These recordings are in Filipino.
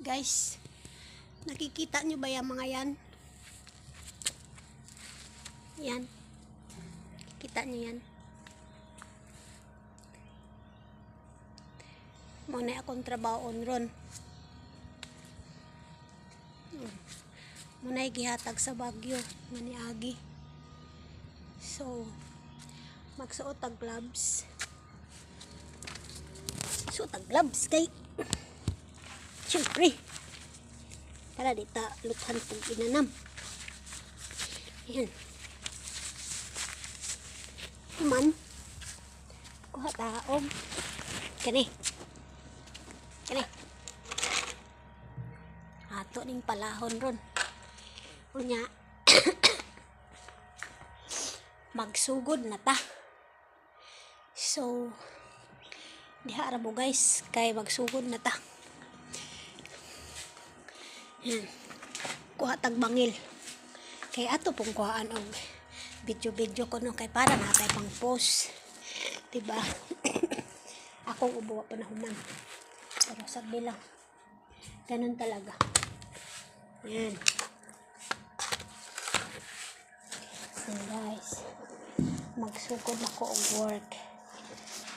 Guys, nakikita nyo ba yung mga yan? Yan. Kita nyo yan? Muna akong trabaho ron. Muna gihatag sa Bagyo maniagi. So magsuot og gloves. Suot og gloves kay syempre para di ta luthan pag inanam. Ayan. Man kuha taog kani ato ning palahon ron unya. Magsugod na ta. So diha ra mo guys kay magsugod na ta. Yan. Kuha tag bangil kay ato pong kuhaan og video ko no kay para natay pang post, diba? Akong ubuwa pa na human pero sabi lang ganun talaga. Yan. So guys, magsugod ako og work.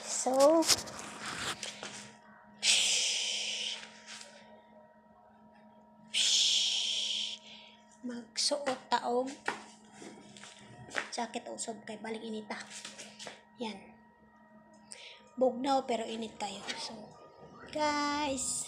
So magsuot taog jacket usod kay balik inita. Yan. Bugnaw pero init kayo. So guys,